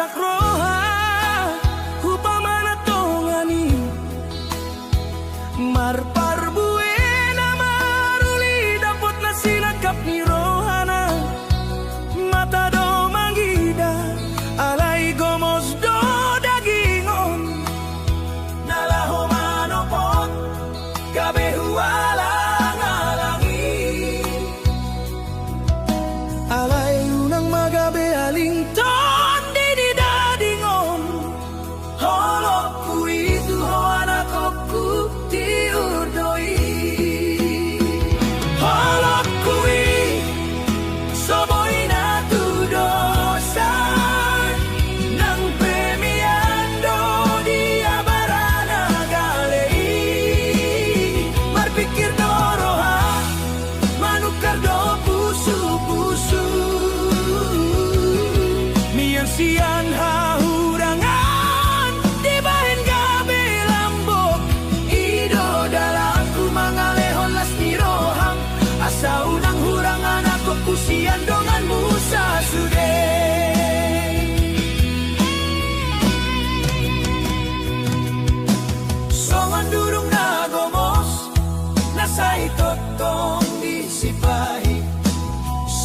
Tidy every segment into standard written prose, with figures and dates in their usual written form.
sakroha upamana tongani marpar buena maruli dapat nasinagkap ni rohana mata do manggida alay gomos do dagingon nalaho manopot gabe huwalang alangi alay unang magabe aling ton di dadingon holok ku itu ho anakku tiurdoi holok ku soboy na tudosan nang premiando di abarana galei marpikir doroha manukar do pusu-pusu mian sian hahurangan di bahin gabe lambok ido dalaku mangalehon las nirohang asa unang hurangan ako kusian dongan musa sude songan durung nagomos nasay totong disipahi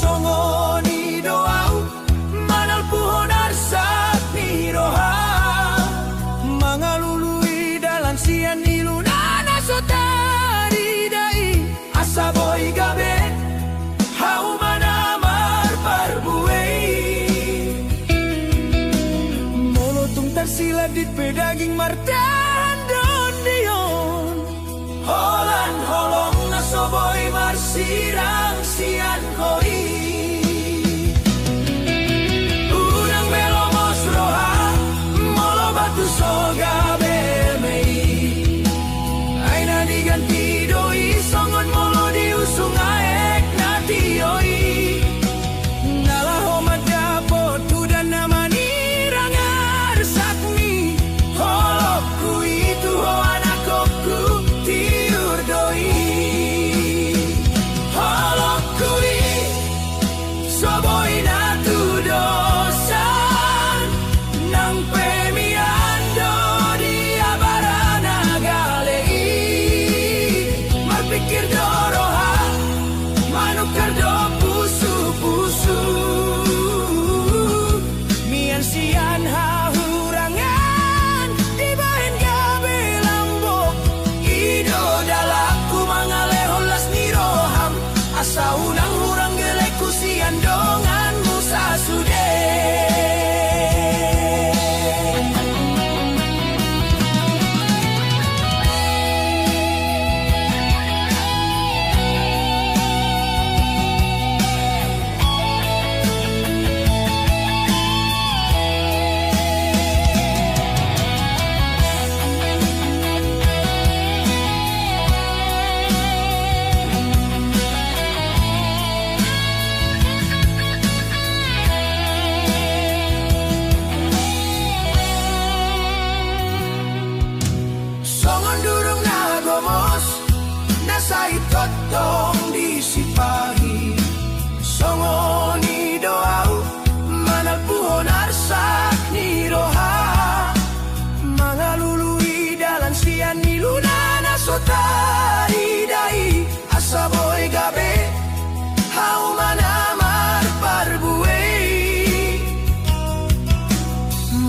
songon idoau manal puhon arsak niroha mangalului dalan sian nilunana sotari dai asaboy gabe hau manamar parbuei molotong tersiladit pedaging martan don dion holan holong nasoboy marsirang sian koi unang belomos roha molo batu soga belmei aina diganti doi songon molo diusung aek natioi nalaho madapo tudan namani rangar sakmi holokku itu ho anakku tiurdoi holokku soboy na tudosan nang premiando di abarana galei marpikir doroha manukar do pusu-pusu mian sian hahurangan di bahin gabe lambok ido dalaku mangalehon las niroham asa unang hurang gelek kusian dongan musa sude songon durung nagomos nasay totong disipahi songon idoau manal puhon arsak niroha mangalului dalan sian nilunana sotari dai asaboy gabe hau manamar parbuei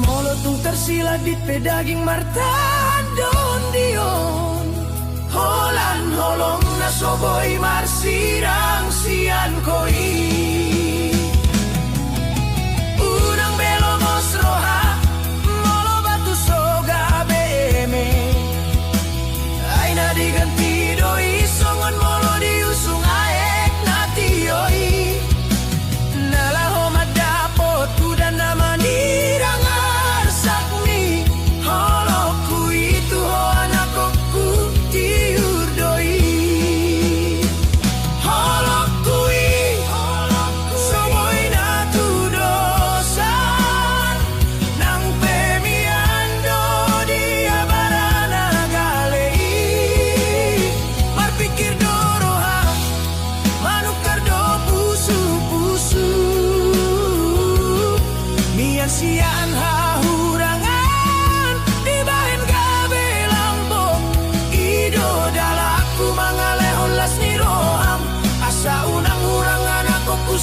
molotong tersiladit pedaging martan don dion holan holong nasoboy marsirang sian koi unang belomos roha molo batu soga beme aina diganti doi songon molo diusung aek natioi nalaho madapo tudan namani rangar sakmi holokku itu ho anakku tiurdoi holokku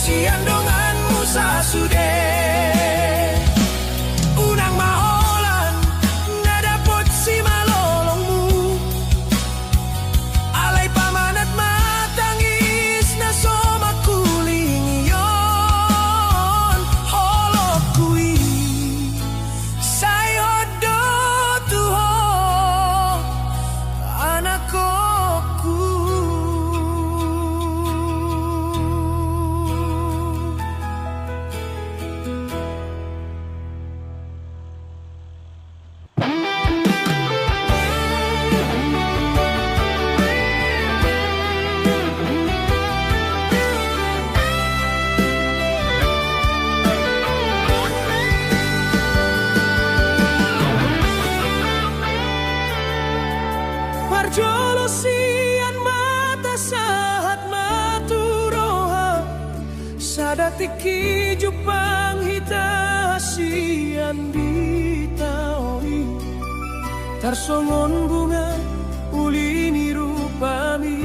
kusian donganmu sasude. Unang maholan nadapot si malolongmu, alay pamanat matangis na somakulingiyon. Holok kui sayo do tuho anak koku. Parjolo sian mata sahat maturoha, sadatiki jupang hita sian ditaoi. Tarsongon bunga ulini rupami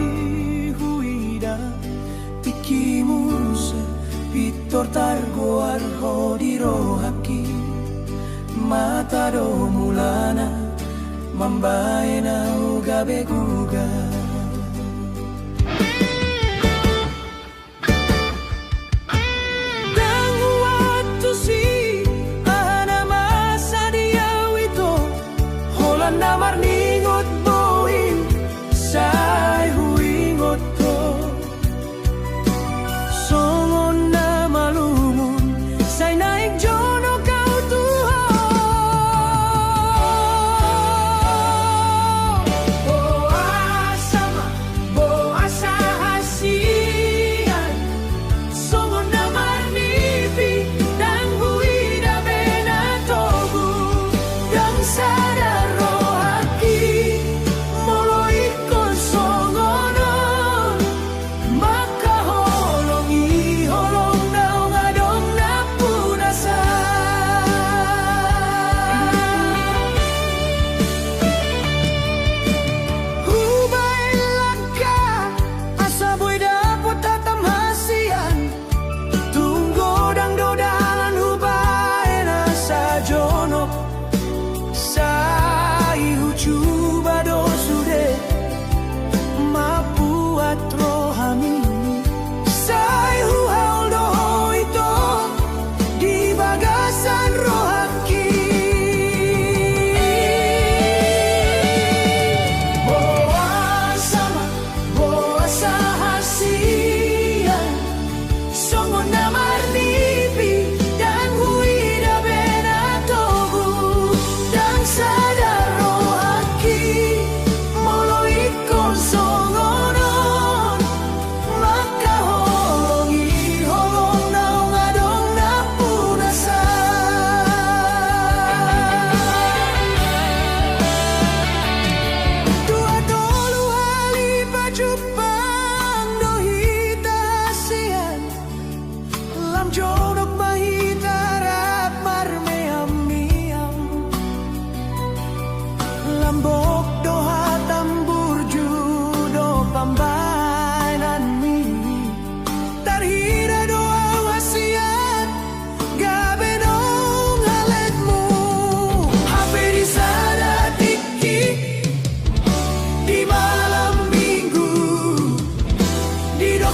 huida, tiki musa pitor targoar hodirohaki. Mata do mulana mambae na ugabe guga. Dan waktu si ahana masa dia wito, holan namar ningot boin say huingot to. Songon na malumun say naik jono kau tuho.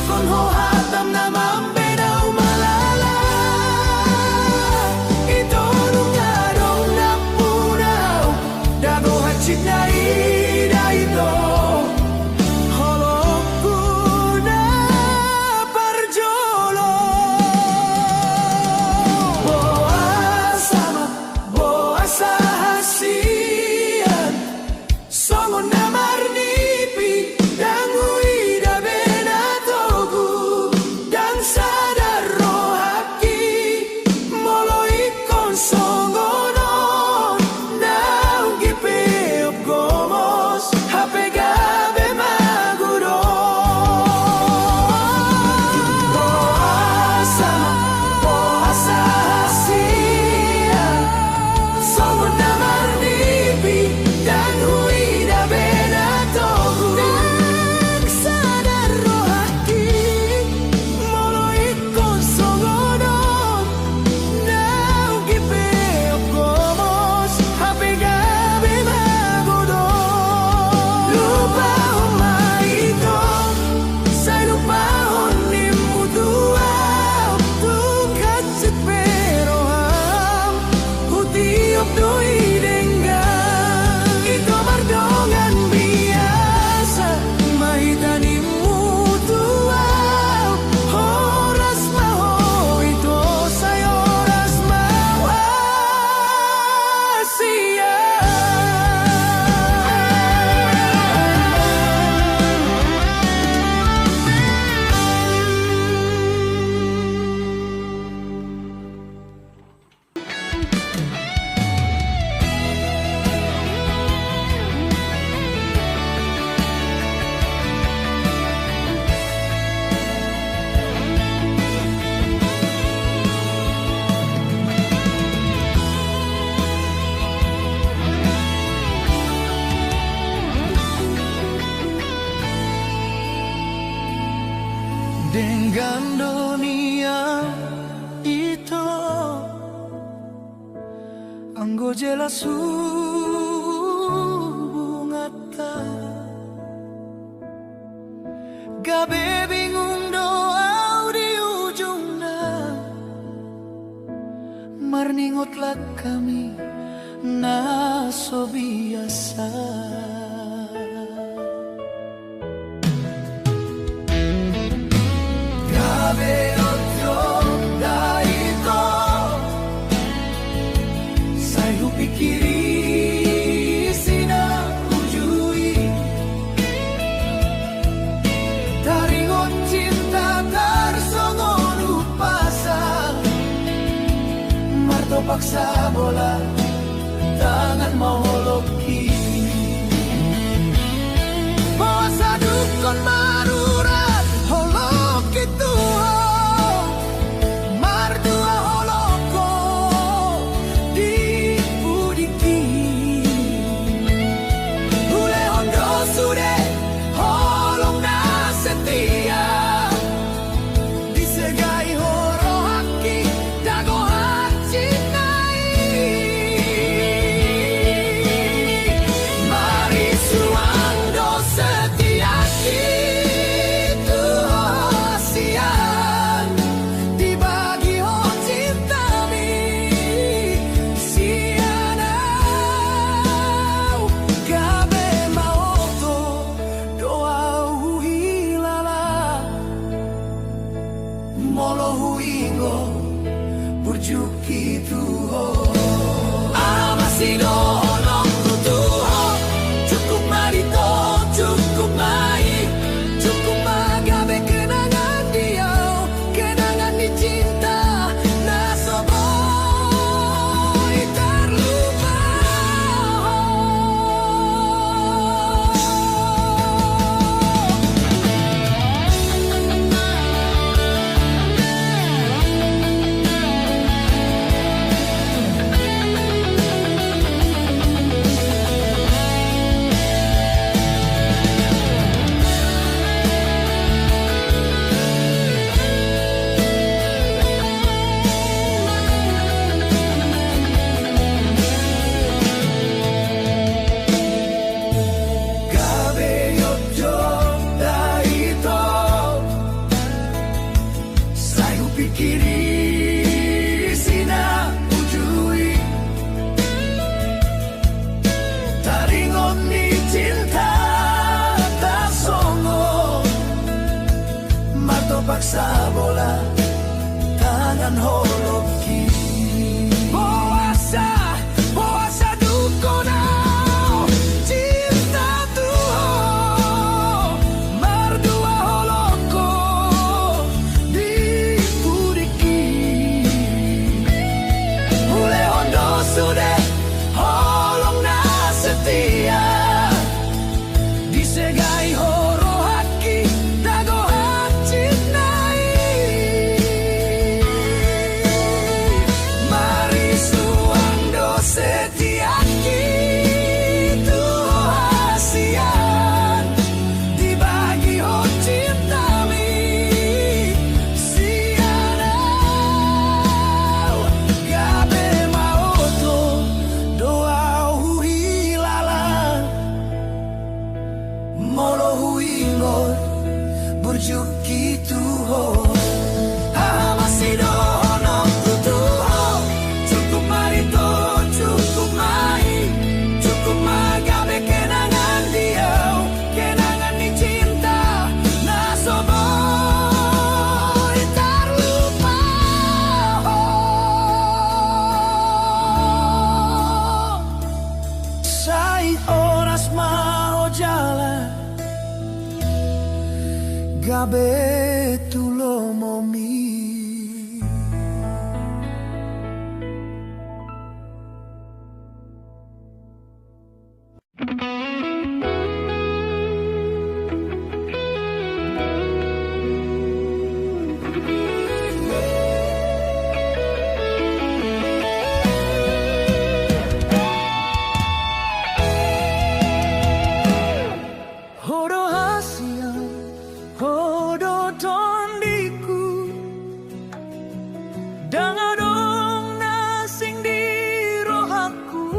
Con ho hatam na mambe na umalala. jelas hubungata gabe bingung doa di ujungna marningotlah kami naso biasa gabe otyo daito sayu pikiri sina ujui taringot cinta tarsongon upasa marto paksa bola tangan mau holoki puasa dukun marurat holoki tuho mardua holoko di budiki ule hondo sude holong na setia disegai horo haki dago hachi paksa bola tangan holoki puasa dukunau cinta tuho mardua holoko di budiki ule hondo sude holong na setia disegai horo haki dago hachi burjuki tuho hamasido no tuho cukup marito cukup mai cukup magabe kenangan dia kenangan ni cinta nasoboy terlupa sai oras mau jalan gabe tulo momi Dangadong nasing di rohaku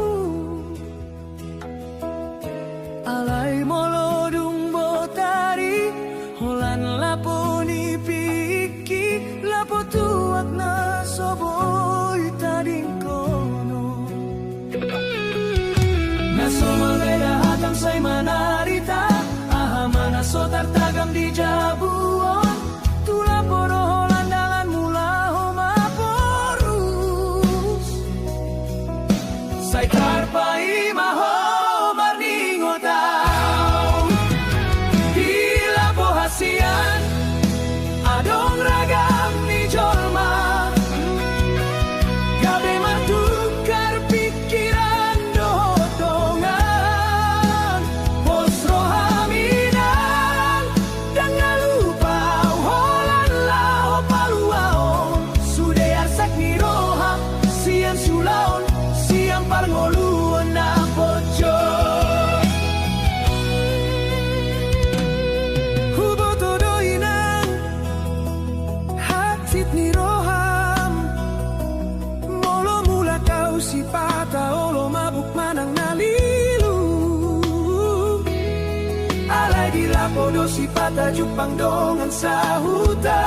podo sifata Jepang dongan sahuta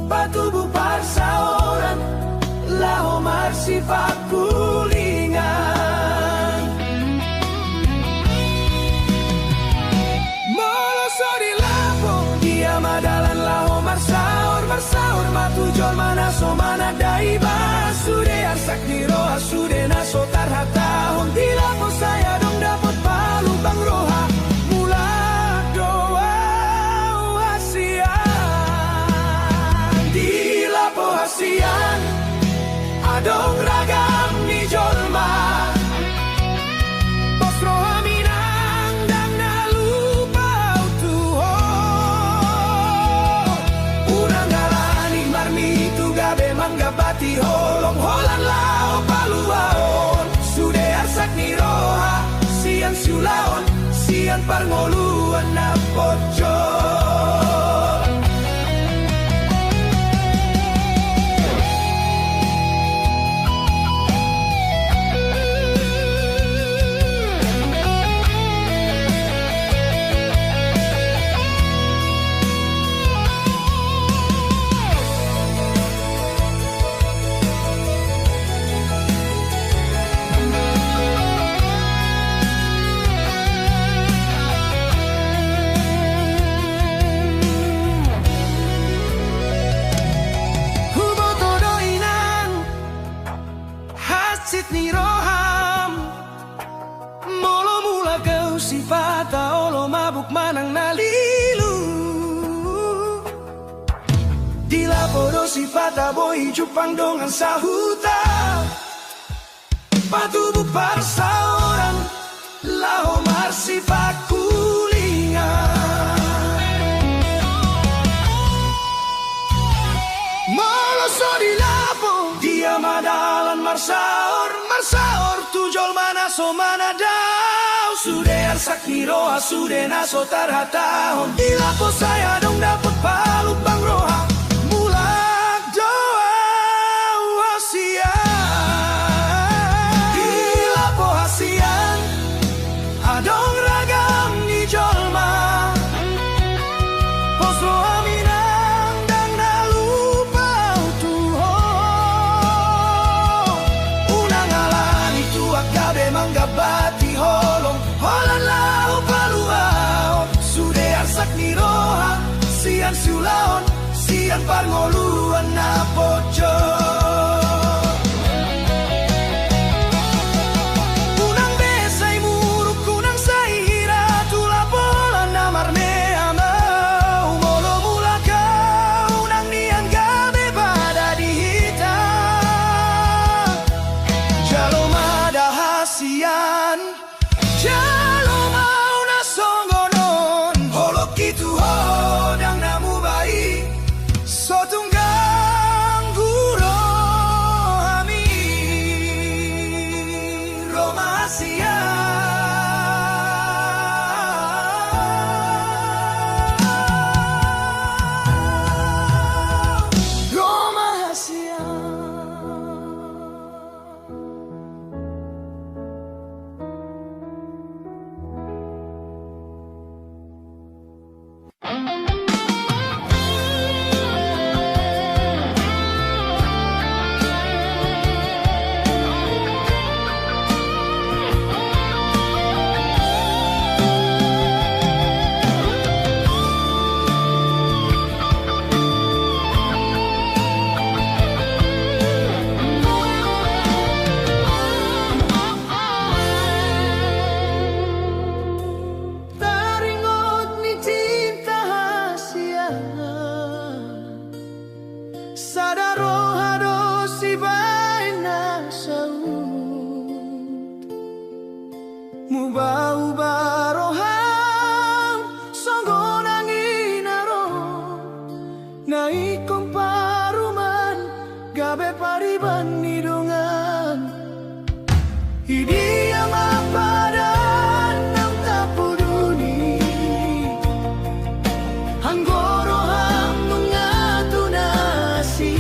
patubu parsaoran laho marsifat kulingan moloso di lapo dia madalan laho marsaor matujol mana so mana daiba sude arsak diro sude naso tarhatahon di lapo saya dong dapat palu bang roha mula doa hasian di lapo hasian adong ragam ni jolma bos roha minang dan nalupa utuho urang galani marmi tu gabe manggabati holong holan lao paluaon sude arsak ni roha sian siulaon sian parngoluan na pocol manang nalilu di lapodo sifata boy Jepang dongan sahuta patubu parsaoran lao marsifat kulingan moloso di lapo dia madalan marsaor tujol mana so mana dau sude arsak niroha sude naso tarhatahon di lapo saya dong dapat palu bang roha mulak doa hasian di lapo hasian adong ragam ni jolma pos roha minang dan nalupa utuho unang alani tuak gabe manggabati holong holan lao paluaon sude arsak ni roha sian siulaon sian parngoluan na pocol unang besay muruk kunang say hira tula polan na marne amau molo mula kau unang niang gabe pada dihita jalo mada hasian jalo mau na songonon holok itu hodang namu baik so tunggang guro ami romasia romasia taringot ni cinta hasian sadaro hado si baina saut mubau baroham songgonang inaro naikom paruman gabe pariban nidongan hidia mapadan nam tapuduni hanggoro ham mengatunasi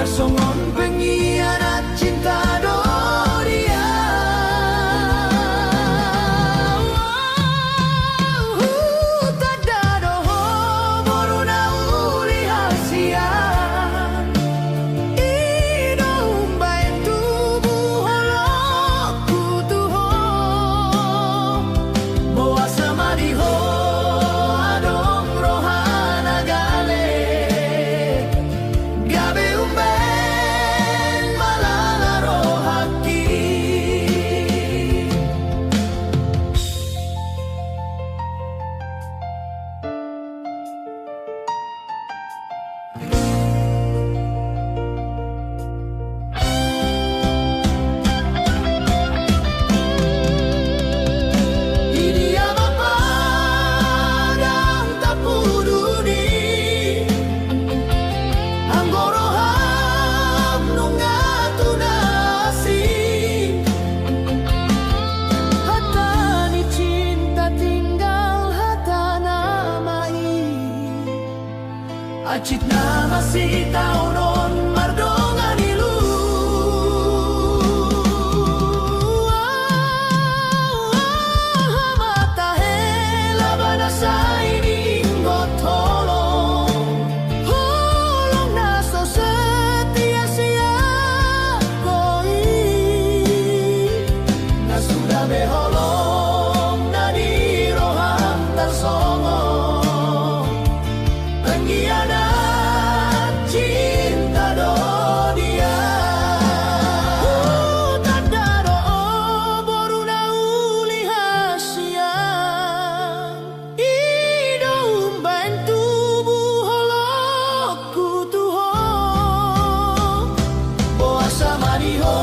Tarsongon pengkhianat cinta Doria. Tada doho boruna uli hasian. Ido umbain tubuh holokku tuho. Boa sama diho adong rohana gale. Gabe umben malala rohaki. Ini ama padang tapuduni. Anggoroham nungatunasi. Hatani cinta tinggal hatana mai. Acit nama si taunon mardongan ilu. Mata hela banasa ini ngotolong. Holong naso setia sia koi. Nasudah beholong nadi roham tarsongo. Pengkhianat cinta Dodia. Tanda doa boruna uli hasian. Ido umbain tubuh holokku tuho. Boa sama diho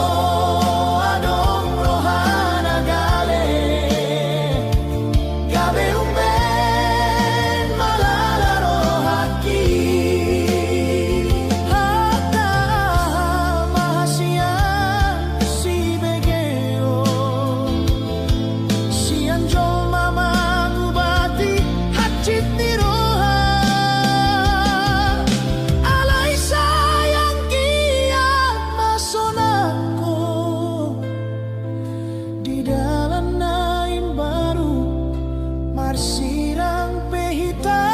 adong rohana gale. Gabe umben malala rohaki. Hatta mahasian si begeo. Sian jol mama ngubati hacit ni roha. Alai sayang kiat masonako. Di dalam naim baru marsirang pehita.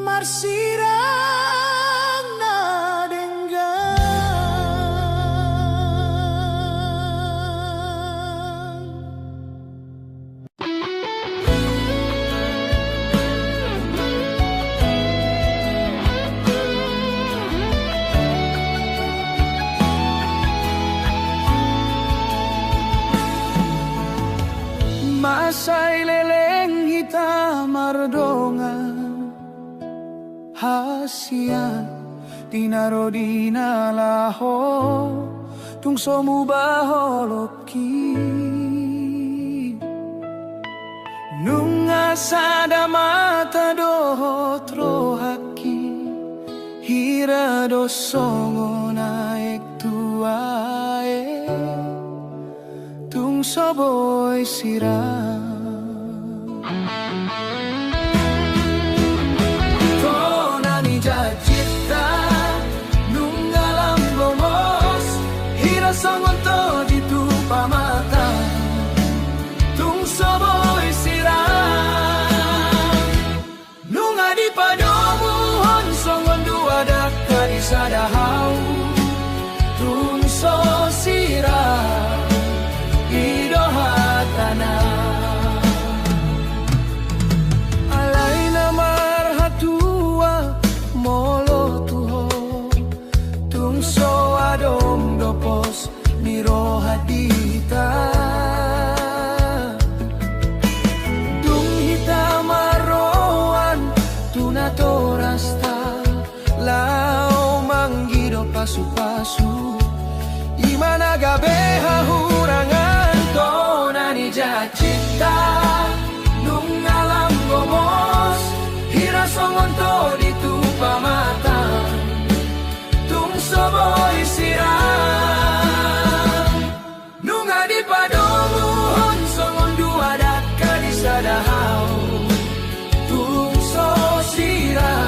Marsirang nadenggan. Masay leleng hitam mardongan hasian. Tinaro dinalaho tung somu baholoki. Nunga sada mata dohot rohaki. Hira dosongo naik tuae. Tung soboy sirah. Tonani jacita nunggalam gomos. Hira songon to ditupa mata. Tung soboy sirah. Nunga di padomu hon songon dua daka di sadahau. Tung so sirah. Ido hatana. Alai namar hatua molo tuho. Tung so adom dopos niro hadita. Tung hitam maroan tunato rasta. Lao manggido pasu-pasu. Imana gabe hahurangan tonani jacita nungalam gomos. Hira songon to ditupa mata. Tung soboy sirah. Nunga di padomu hon songon dua daka di sadahau. Tung so sirah.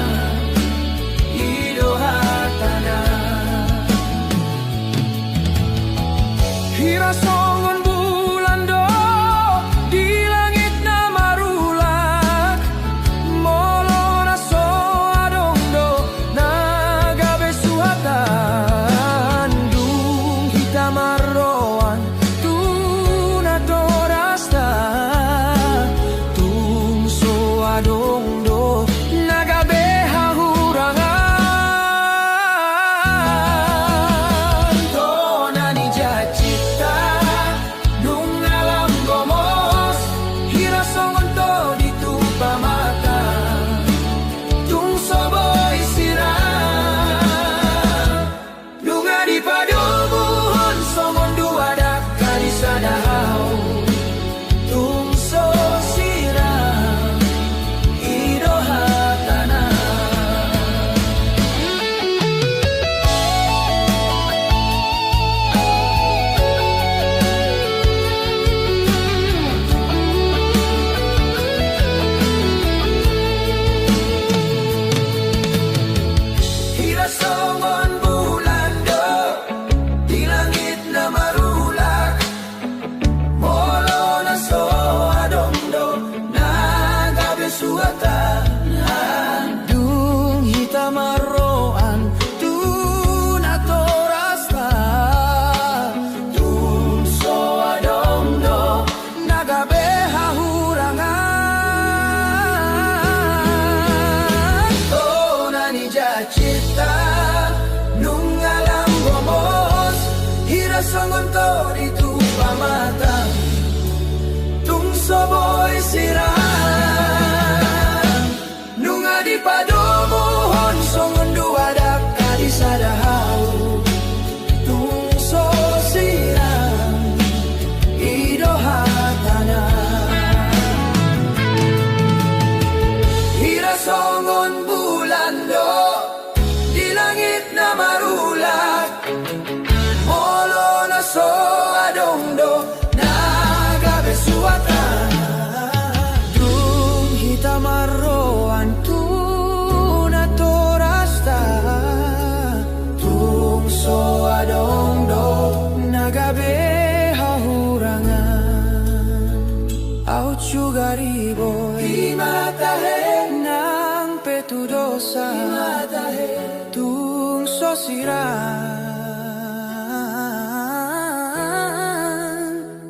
Au cugaribo di matahe nang petu dosa di matahe tung sosiran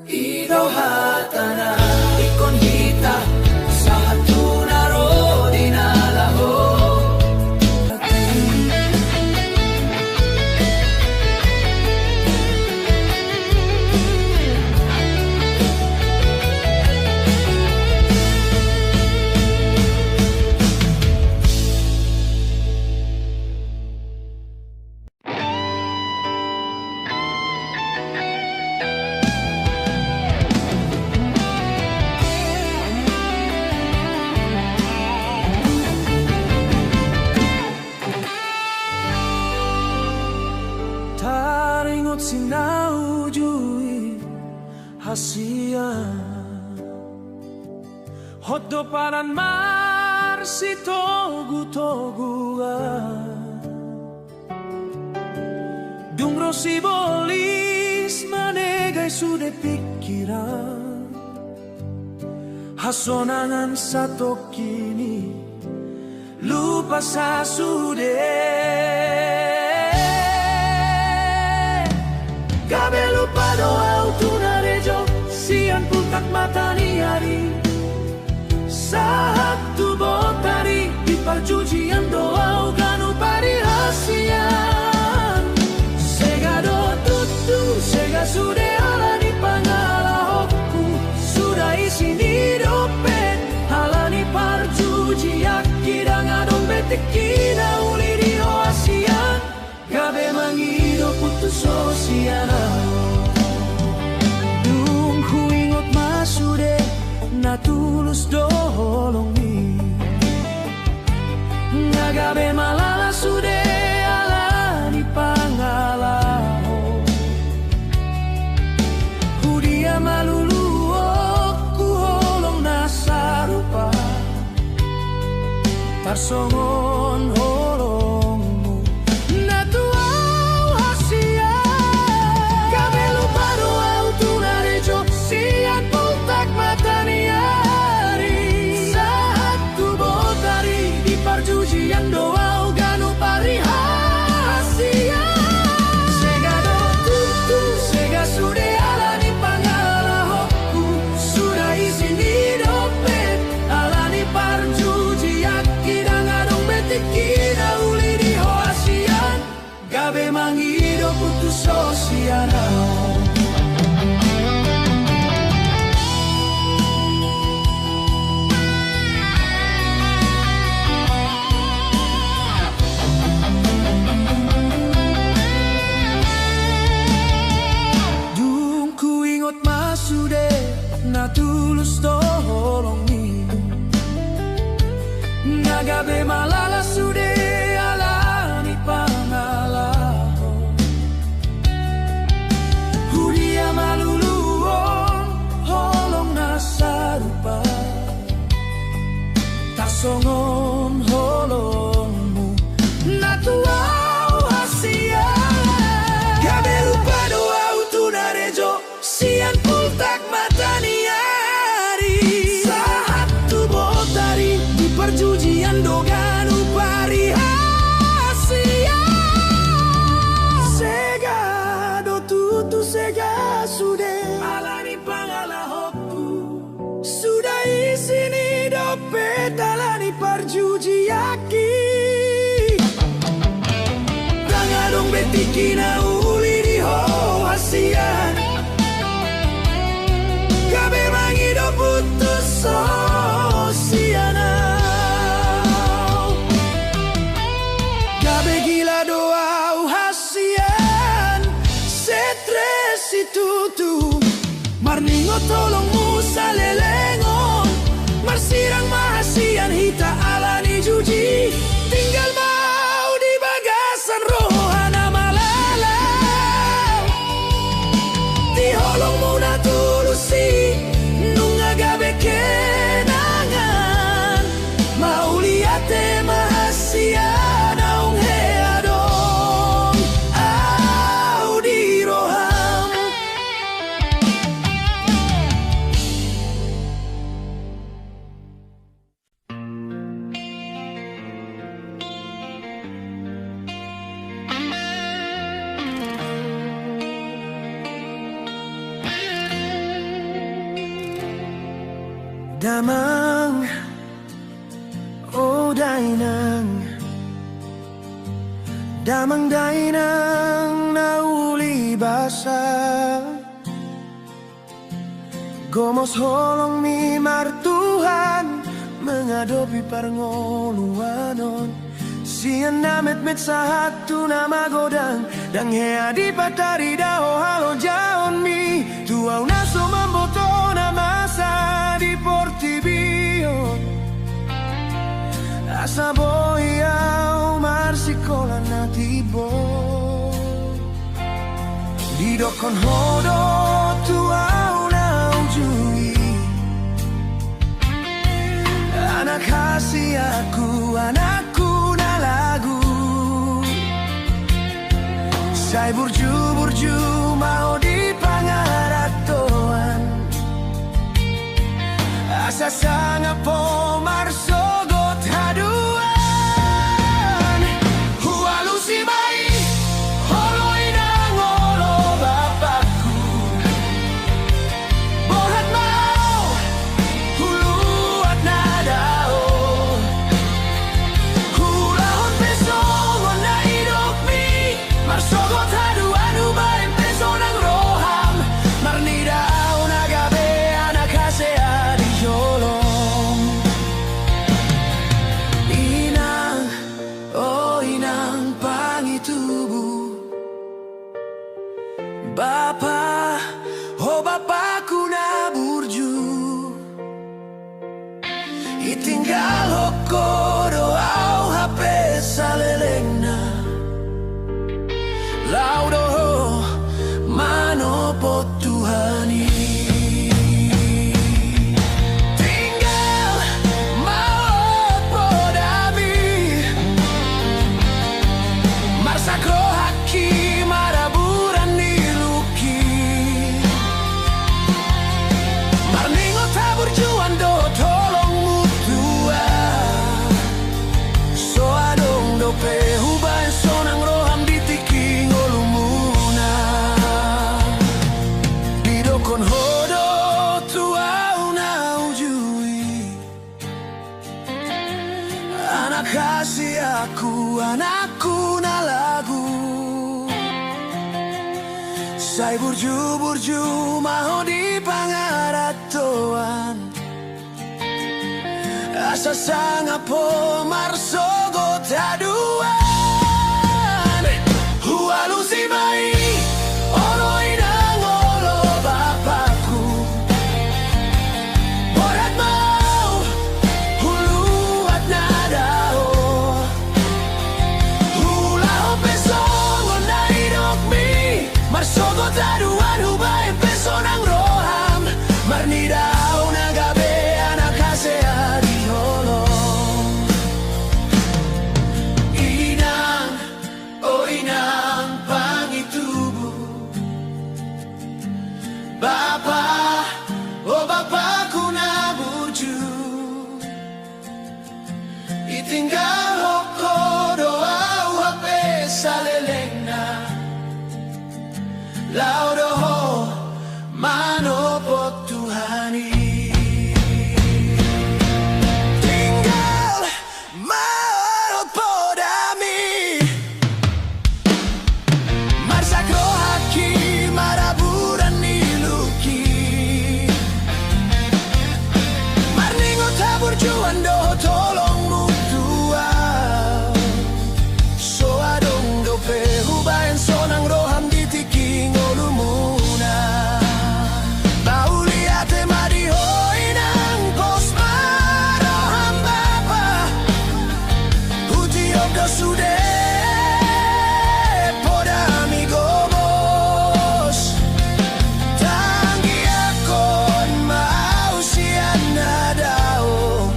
idohatana ikon hita sa hatuna ro dinalaho. Taringot sinaujui hasia Hodo paran marsi togu-togua Dungro si bolis manegai sude pikiran Hasonangan satu kini lupa sa sude Gabe lupa doa utuna rejo sian putak matani hari saat tu botari di perjujian doa ganu pari hasian sega do tutu sega sude alani pangalahokku sudah isi ni dopen alani parjuji yakidang adong betekina uli di hasian gabe mangido putus sosiana dung huingot masude na tulus dolongi ngagabe malala sude alani pangalaho hudia malulu ku holong nasarupa tarsongon holongmu na tuau hasia gabe lupa doa utuna rejo sian pultak mataniari saat tu botari di perjujian doa ganu pari hasia sega do tutu sega sude alani pangalahokku sudah isi di dompet alani parjuji yakidang adong betikina uli di hoasian gabe mangido putus sosiana sude na tulus tolongi ngagabe malala sude alani pangalaho hudia maluluon holong nasarupa tarsongon holongmu na tuau hasia gabe lupa doa utuna rejo sian pultak mataniari saat tu botari di perjujian doganu pari hasia sega do tutu sega sude alani pangalahokku sudah isini dopet alani perjuji yaki tangadong betikina uli di hoasian gabe mangido putus sosiana gabe gila doa hasian setres itu marningo tolong musa lelengon marsirang mahasian hita alani juji tinggal mau di bagasan rohana malalau di holong muna tulusi nunga gabe kenangan mauliate mahasian aung headong au di roham Damang, oh dainang, damang dainang nauli basa. Gomos holong mi martuhan mengadopi parngoluanon. Sian namet met sahatu nama godang dang hea di patari dao halo jaon mi. Tuau naso mamboto masa di Portibio. Asa boiau marsikola natibo. Di dokon hodo tuau na ujui. Anak kasih aku, anakku na lagu. Saya burju-burju mau di pangaratoan. Asa sanga po marsogot haduan. Hualusi mai holoi nang olo bapakku. Bohat mau huluat nadao. Hulahon pesongon na idok mi marsogot haduan ubain peso nang roham. Marnidao nagabe anak kasea di jolong. Inang, oh inang pangitubu. Bapa, oh bapakku na burju. Itinggal hokodo au hape salelengna. Laudo manopo Tuhani. Tinggal maut podami. Marsakro haki maraburan niluki. Marningo tabur juan do tolong mutua. So adong do pehuban sonang roham ditiki ngolumuna. Didokon hodo tuau na ujui. Anak kasih aku, anakku na lagu. Saya burju-burju mau di pangaratoan. Asa sanga po marsogot haduan. Hualusi mai oloi nang olo bapakku. Borat mau huluat nadao. Hulao pesongon na idok mi marsogot haduan ubain peso nang roham. Marnidao nagabe anak kasea di jolong. Inang, oh inang pangitubu. Bapa, oh bapakku na burju. Itinggal hokodo au hape salelengna. Laudo manopo Tuhani. Tinggal maut podami. Marsakro haki maraburan niluki. Marningo tabur juan do tolong mutua. So adong do pehubayan sonang roham ditiki ngolumuna. Bauliate madihoi nang posmaroham bapa. Utiok do sude podami gomos. Tanggi akon mau sian nadao.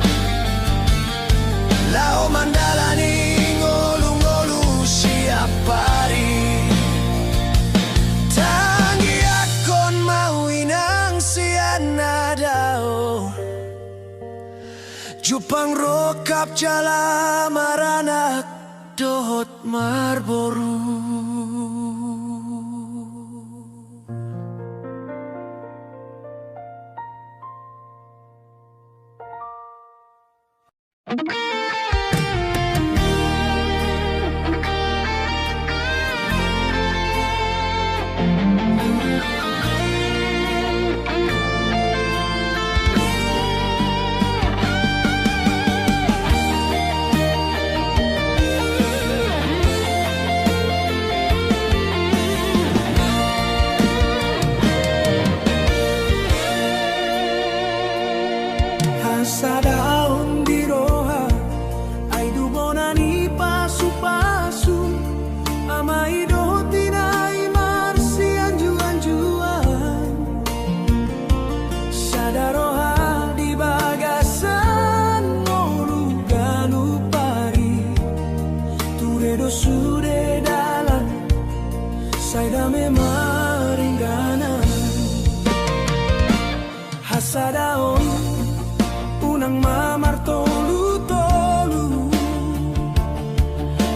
Lao mandalani ngolu-ngolu siapari. Tanggi akon mau inang sian nadao. Jupang rokap jala maranak dohot marboru. Sadaon di roha ay dubonani pasu-pasu amai do tinai marsi anjuan-juan sadaroha di bagasan ngolu ganu pari turedo sude dalan saidame maringganan hasadaon unang mamartolu-tolu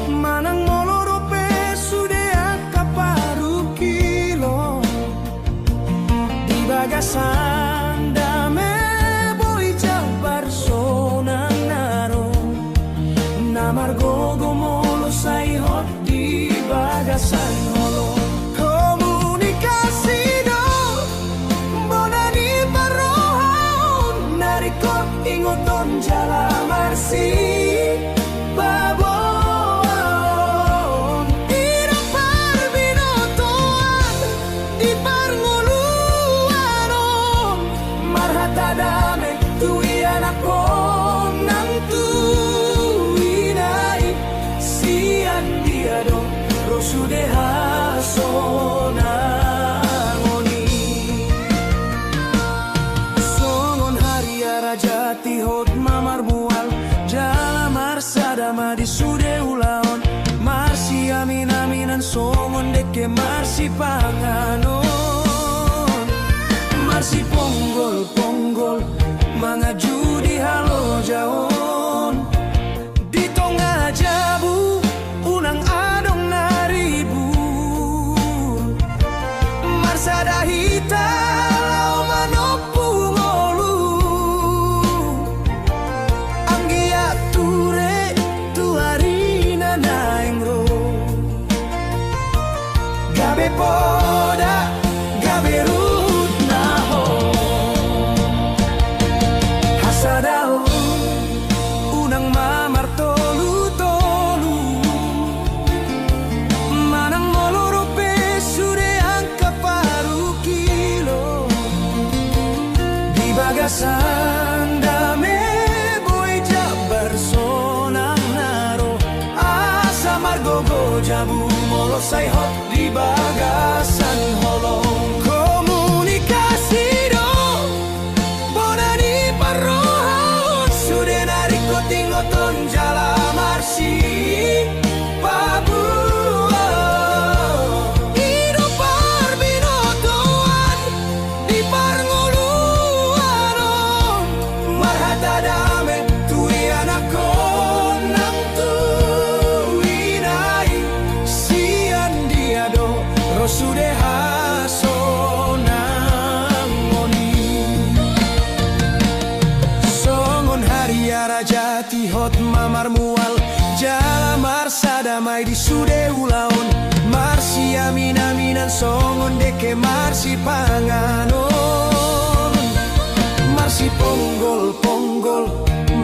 manang molorope sude akaparu kilo di bagasan dame boy jabar sonang naro namargogo molo sai hot di bagasan holo komunikasi do bonani barohon nariko ingoton jala marsi babon irang parbinotoan di parnguluanon marhata dame tui anako nang tuinai sian dia dong rosude hasonangoni songon hari jati hot mamar mual jala marsadama di sude ulaon marsi amin-aminan songon deke marsi panganon marsi ponggol-ponggol mangaju di halo jaon di tonga jabu unang adong naribu marsada hita lao manopu gabe poda gabe rut naho hasadao unang mamar tolu-tolu manang molorope sude angka paru kilo di bagasan dame boy jabar sonang naro asa margogo jabu molo sai hot di bagasan holong komunikasi do bonani parohon sude nariko tingoton jala marsi Papua ido parbinotoan di parnguluanon marhata dame tui anako nang tuinai sian dia do rosude hasonangoni songon hari jati hot mamar mual jala marsadamai di sude ulaon marsi amin-aminan songon deke marsi panganon marsi ponggol-ponggol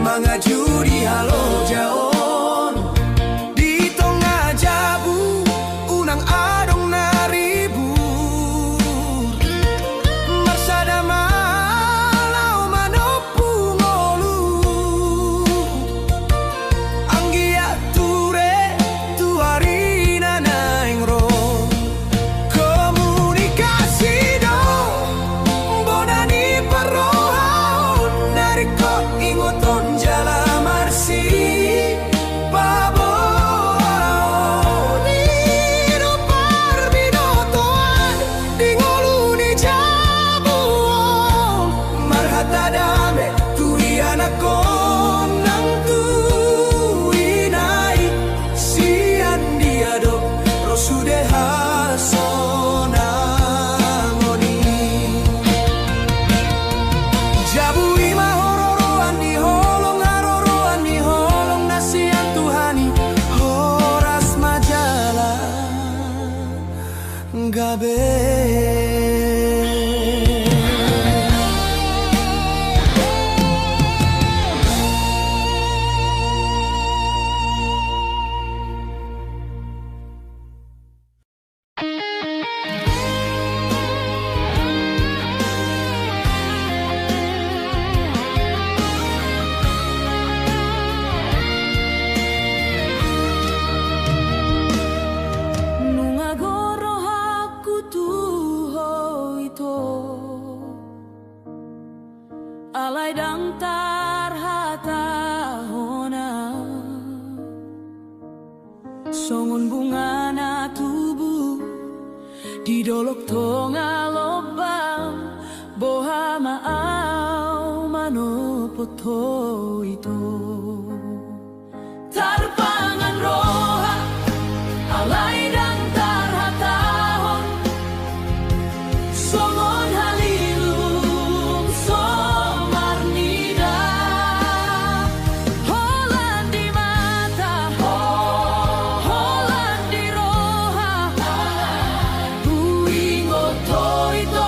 mangaju di halo jaon di tonga jabu unang adong naribur marsada malau manopu ngolu anggia ture tuarina naingro komunikasi do bonani parohon nariko ingoton jala marsi Jabu ima hororoan di holong haroroan di Alay dang tarhatahona songon bunga na tubuh di dolok tonga lobang boha maaw manopoto ito tarpangan roha alay dang tarhatahon songon halilum somarnida holan di mata holan di roha buingo to ito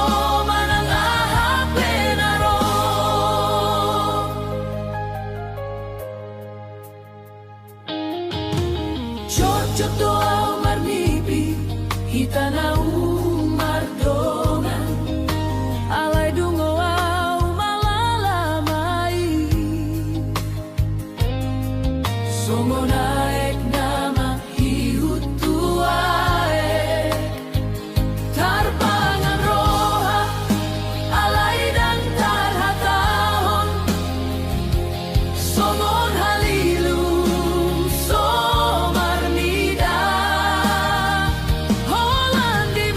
manang ahapenaro Cocok doa marmipi kita na umardongan alay dungo au malalamay songo naik nama hiutuae tarpangan roha alay dan tarhatahon songon halilum somarnida holan di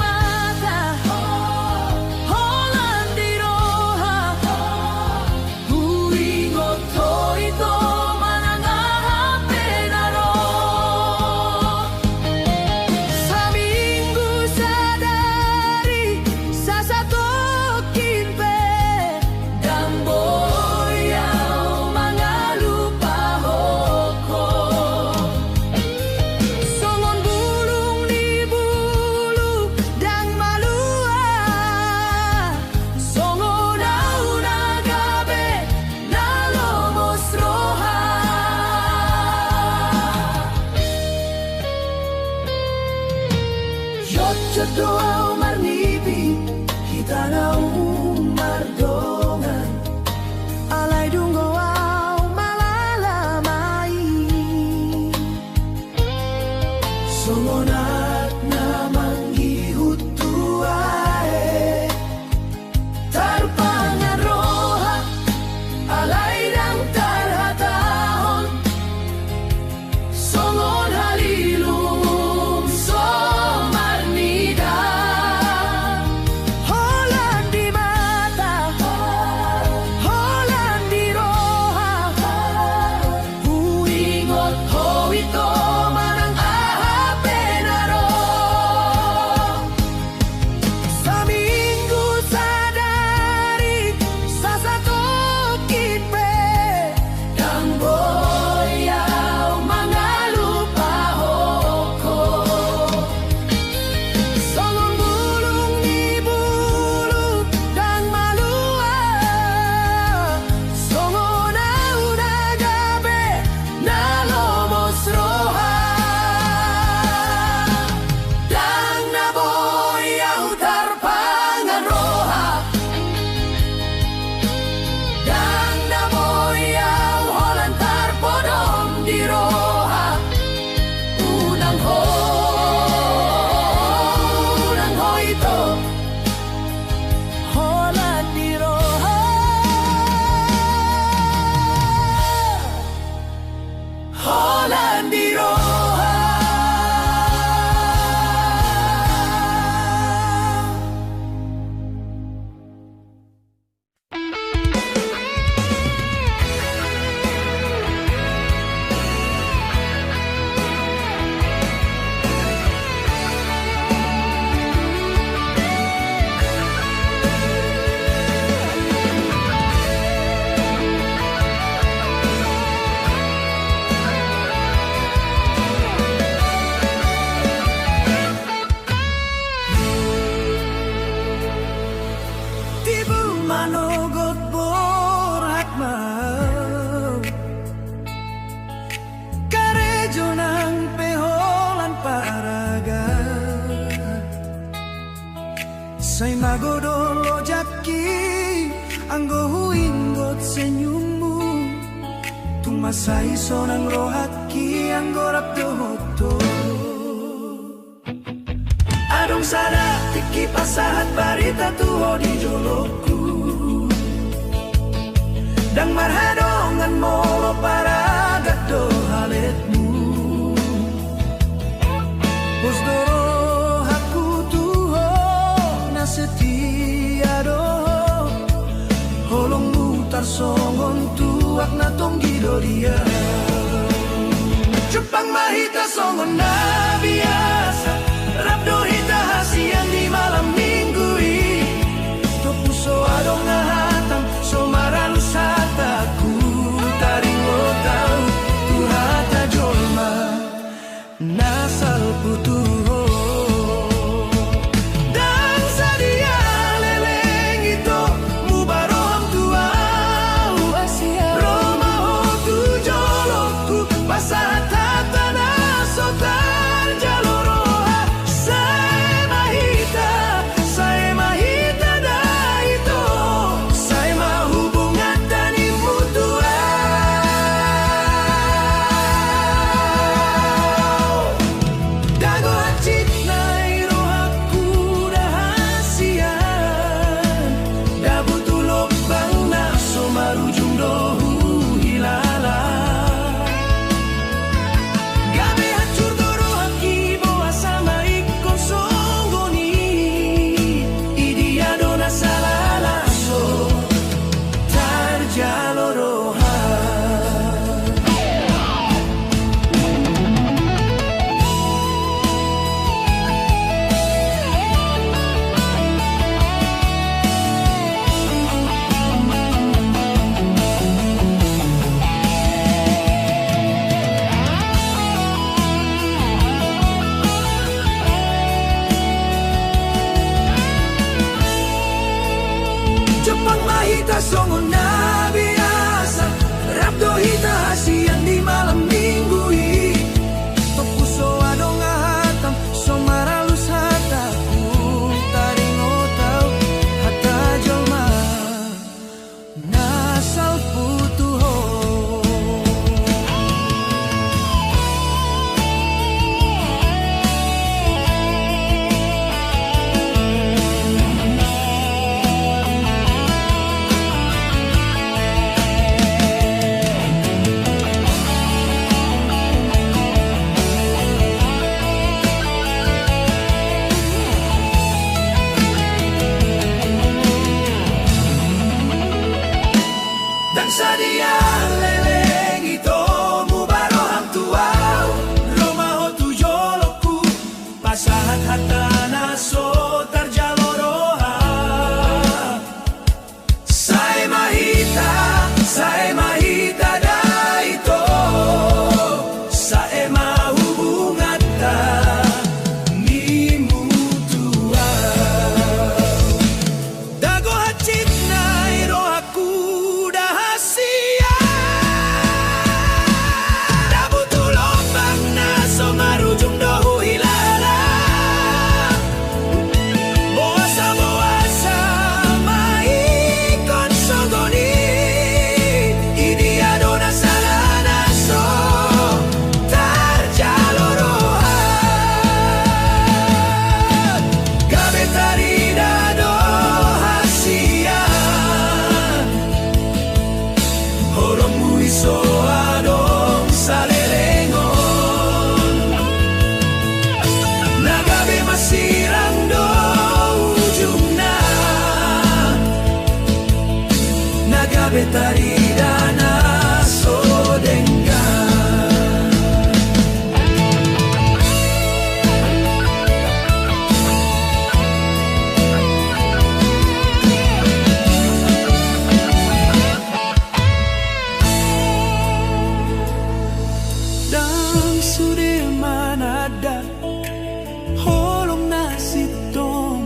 tung masai sonang rohaki anggorap dohoto. Adong sada tiki pasahat barita tuho di joloku. Dang marhadongan molo para gado haletmu. Posdoro aku tuho na setia do. Holong mutar songon tuak na tonggido dia. Jepang mahita songon na biasa. Rabdo hita hasian di malam minggu i. Topuso adong nahatang so maralus hataku. Taring lo tau tu hata jolma nasal putuho. Dan sadia leleng itu mubaroham tuau. Roma ho tu jolokku pasahat hatana sotar jaloro. Hita songon na biasa. Rabdo hita hasian di malam minggu i. Topuso adong ahatam so maralus hataku. Taring otau hata jolma nasal putuho. Dan sadia leleng itu mubaroham tuau. Roma ho tu joloku pasahat hatana so tarjaloroha. Sae mahita da ito. Sae mahubungata ni mutuau. Dago hacit na iro aku. So adong salelengon nagabe masirang do ujungna. Nagabe taridana so denggan. Manada holong nasitong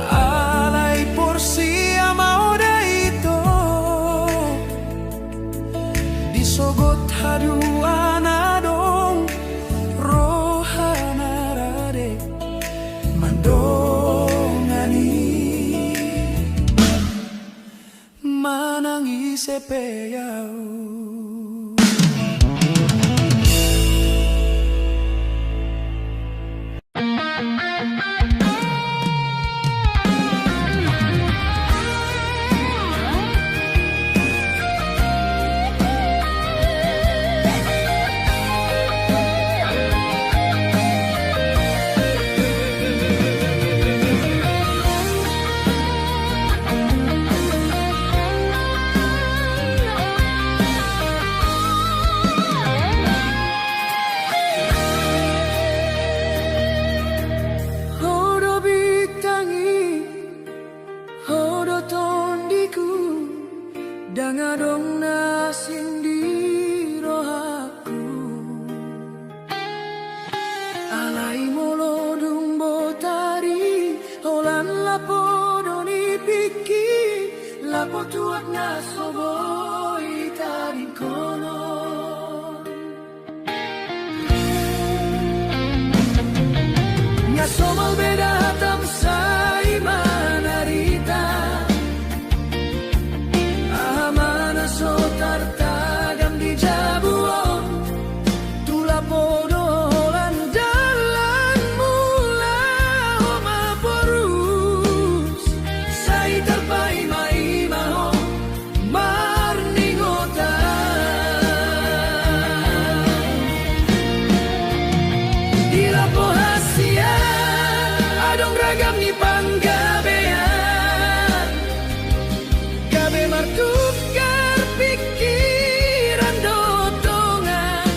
alay porsi amao da ito. Disogot haduan adong rohana rade mandongani manangis epeyau. dong nasin di rohaku. Alai molo dung botari holan lapo doni piki lapo tuak nasoboi tadi kono. Somal beda hatam sai manarita amana so tartagam di jabuon tula podo holan jalan mula homa porus sai tarpai mai maho marningota di lapo hasia adong ragam ni panggabean gabe martukar pikiran dotongan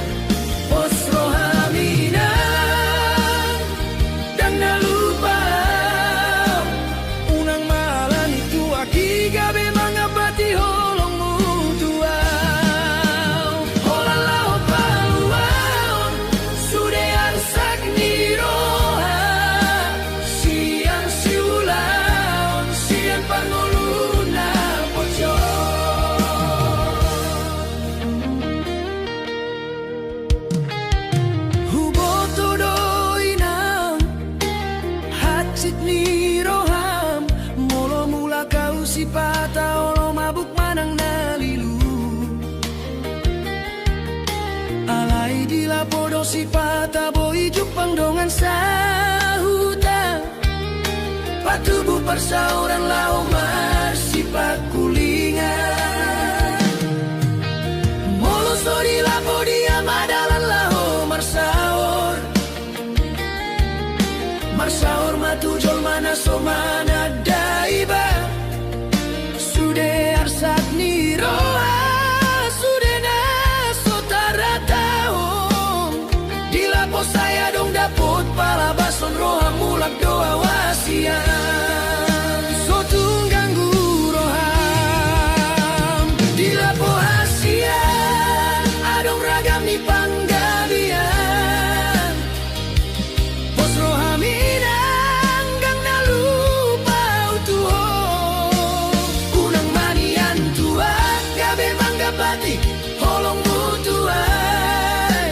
pos rohaminan dan nalupa unang malan itu aki gabe mangabati holong mutua holalao paluaon sude arsak niro pata olo mabuk manang nalilu alai di lapodo si pata boi jupang dongan sahuta patubu persauran lau mar si pakulingan molo sori lapo dia madalan lau marsaor matu jol mana so mana daiba sude arsak niroa sude na sotaratahon di lapo saya dong dapot pala bason roha mulak doa wasian so tungganggu roham di lapo hasian adong ragam ni panggabian pos rohaminang gang nalupa utuho pati holong mutuai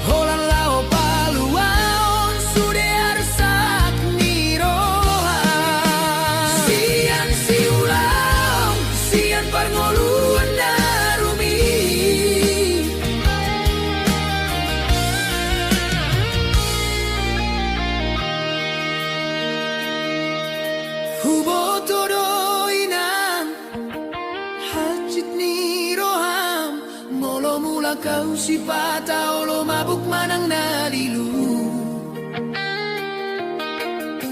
holan lao paluaon sude arsak niroha sian siulang sian parngoluan narumi huboto doinang hajit ni mula kau si pata olo mabuk manang nalilu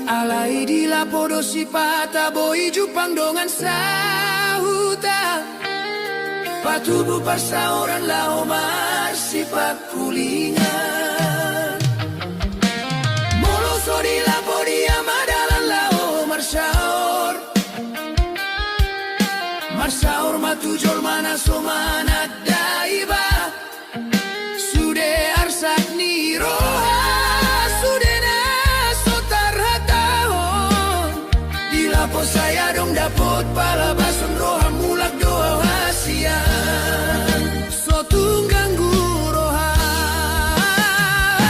alai di lapodo si pata boi jupang dongan sahuta patubu persauran lau mar si pakulingan molo so di lapodi amadalan lau marsaor matujol mana so mana daiba sude arsak niroha sude na sotaratahon di lapo saya dong dapot pala bason roha mulak doa hasian so tungganggu roha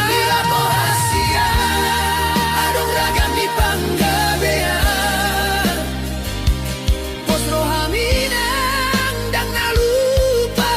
di lapo hasian adong ragam di panggabean pos rohaminang dang nalupa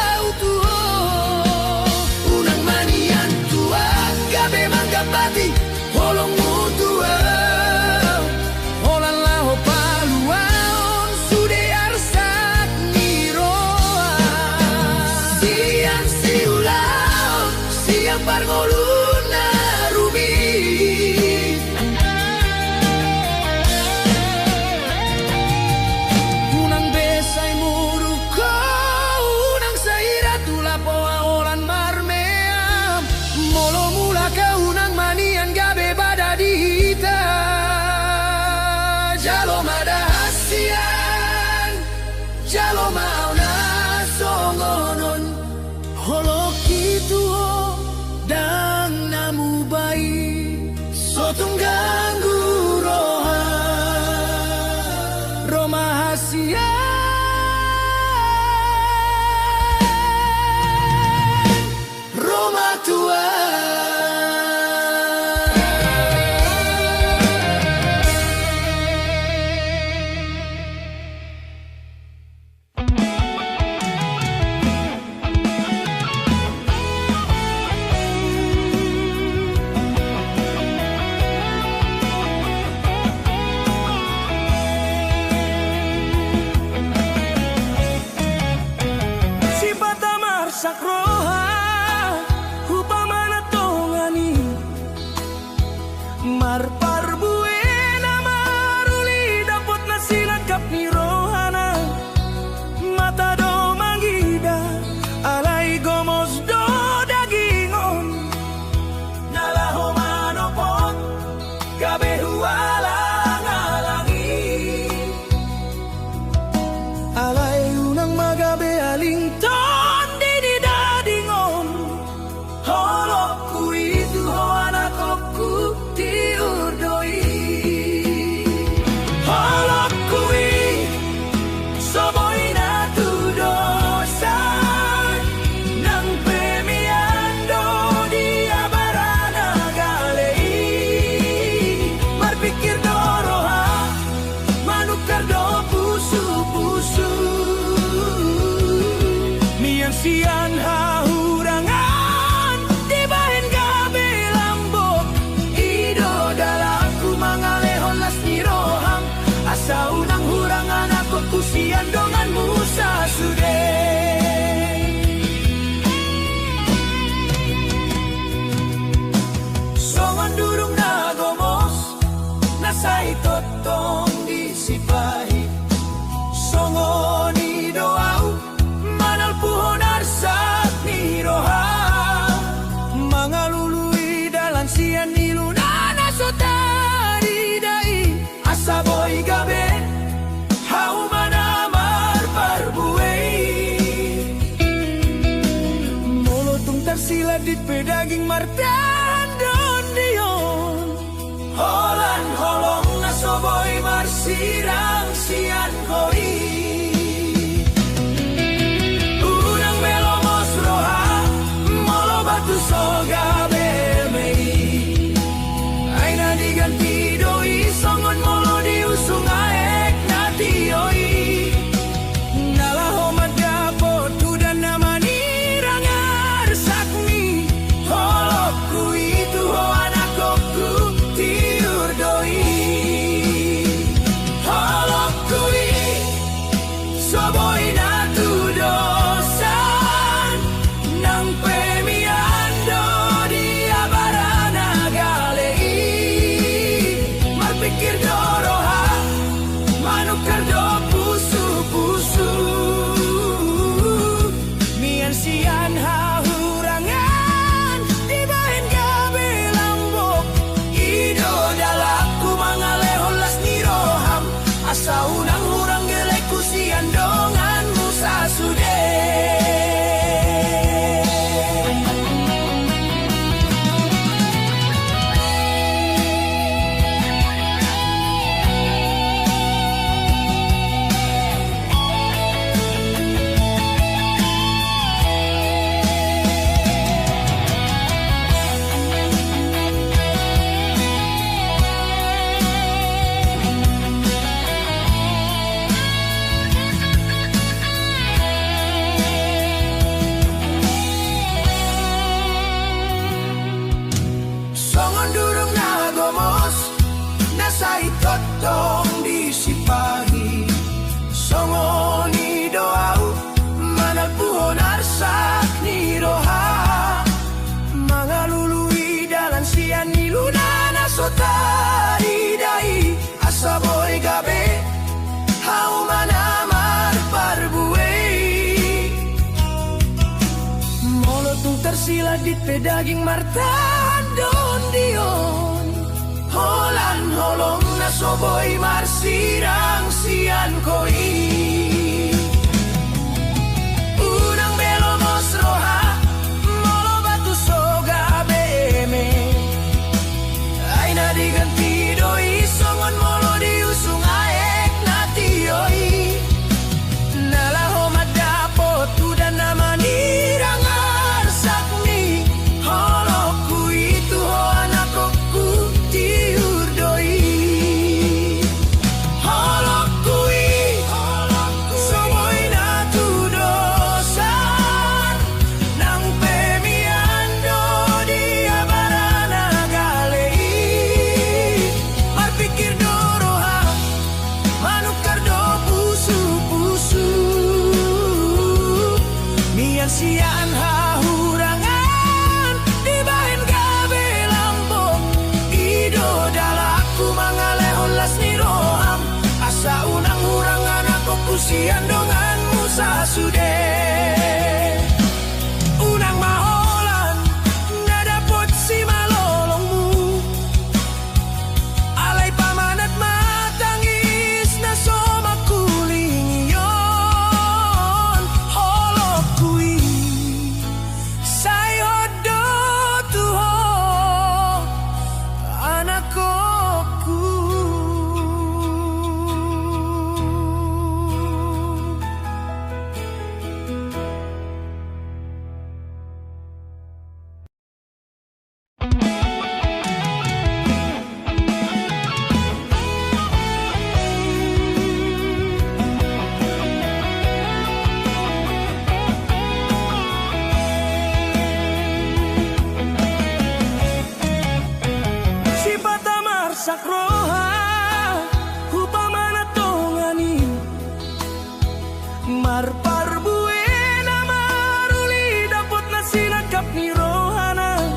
sakroha upamana tongani marpar buena maruli dapat nasilat kap ni rohana mata do mangida alai gomos do dagingon nalaho manopon gabe hualang alangi alai unang magabe aling ton di dadingon holokku itu ho anakku diurdoi holokku soboy na tu dosa nang pemiando dia barana galei marpikir doroha manukar do pusu-pusu mian sian hahurangan di bahin gabe lambok ido dalaku mangalehon las niroham asa unang hurangan aku kusian dongan musa sude songan durung nagomos nasai totong disipahi songoni doau manal puhon arsak ni roha mangalului dalan sian nilunana sotari dai asaboy gabe hau manamar parbuei molotung tersilat di pedaging martan don dion holan holong nasoboy marsirang sian koi unang melomos roha molo batu soga belmei aina diganti doi songon molo diusung aek natioi nalaho madapo tudan namani rangar sakmi holokku itu ho anakku diurdoi holokku soboy na tu dosan nang pemiando dia barana galei marpikir doroha manukar do pusu-pusu mian sian hahurangan di bahin gabe lambok ido dalaku mangalehon las niroham asa unang hurang geleku sian dongan musa sude songon durung nagomos nasai totong disipahi songoni doau manal puhon arsak ni roha mangalului dalan sian nilunana sotari dai asaboy gabe hau manamar parbuei molotung tersilat di pedaging martan don dion holan holong nasoboy marsirang sian koi unang belomos roha molo batu soga beme aina diganti doi songon molo diusung aek natioi nalaho madapo tudan namani rangar sakmi holokku itu ho anakku diurdoi holokku musa sude. Unang maholan na dapot si malolongmu, alay pamanat matangis na somakuling yon. Holok kui sayo do tuho anak ko. Sakroha upamana tongani marpar buena maruli dapat nasinagkap ni rohana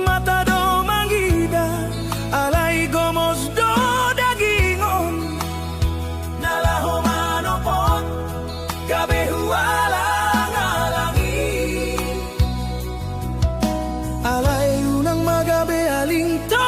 mata do mangida alay gomos do dagingon nalaho manopot gabe huwalang alangi alay unang magabe alingto.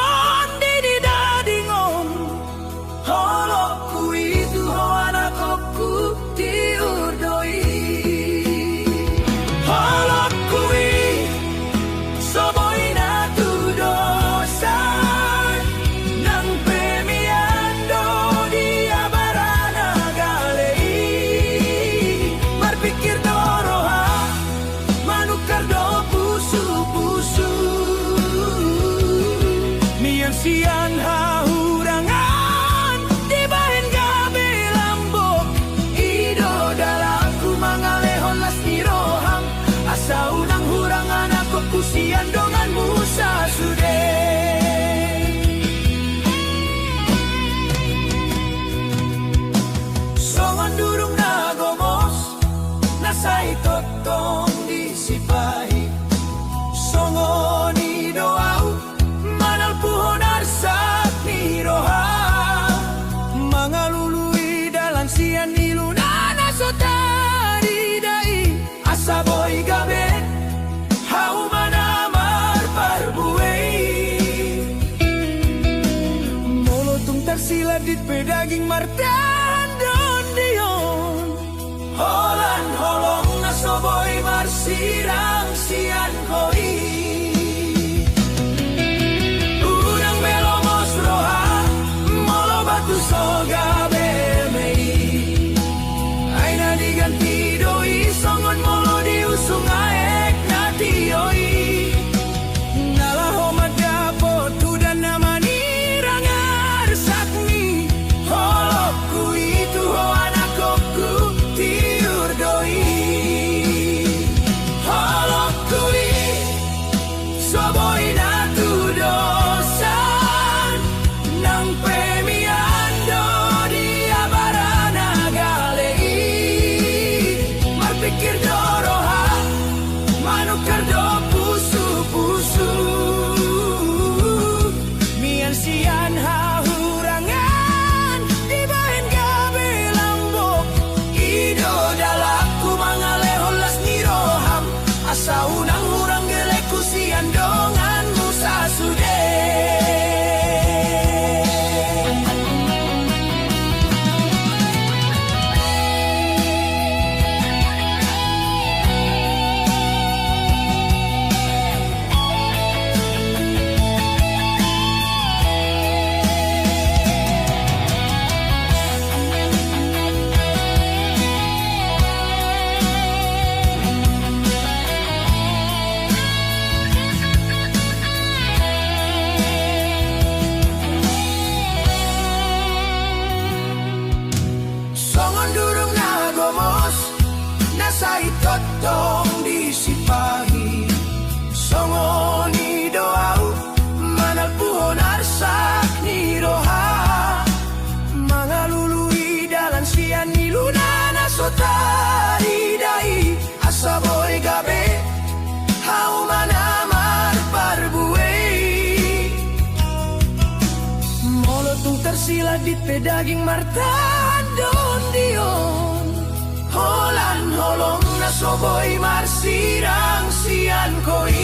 Sian hahurangan di bahen gabe lambok ido dalaku mangalehon las niroham asa unang hurangan aku kusian dongan musa sude. Songon durung nagomos nasai totong disipahi songon ido au manal puhon mangalului dalam sian ilunana sotari dai asaboy gabe hau manamar parbuei molotung tersilat di pedaging martan don dion holan holong nasoboy marsirang sian koi. Soga bemei aina diganti doi songon molo diusung aek natioi nalaho madapo tudan namani rangar sakni holokku itu ho anakku tiur doi holokku soboi natu dosan nang pikir doroha manukar do pusu-pusu mian sian hahurangan di bahen gabe lambok ido dalaku mangalehon las niroham asa unang hurang geleku sian dongan musa sude. Nasai totong disipahi songoni doau manal puhon arsak ni roha mangalului dalan sian ni lunana sotari dai asaboy gabe hau manamar parbuei tersilat di pedaging martan don dion. bolong na soboy marsirang sian koi.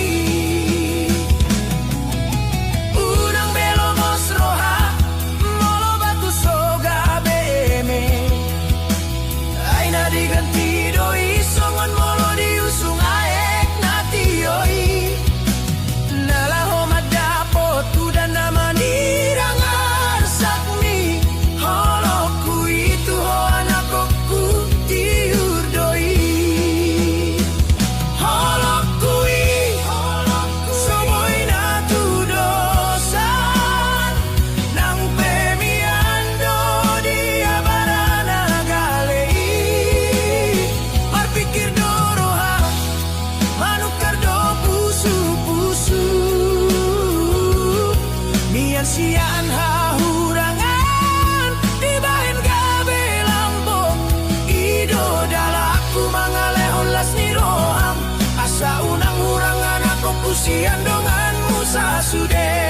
Unang belo mos roha molo batu soga beme. Ay na diganti doi songon molo diusung aek na tioi. Nalaho madapot udan naman irang arsak mi. Holokku itu ho anakku tiur doi. Holokku soboy na tu dosan. Nang pemiando dia barana galei. Marpikir doroha manukar do pusu-pusu. Mian sian hahurangan di bahen gabe lambok. Ido dalaku mangalehon las niroham. Asa unang hurangan aku pusian dongan musa sude.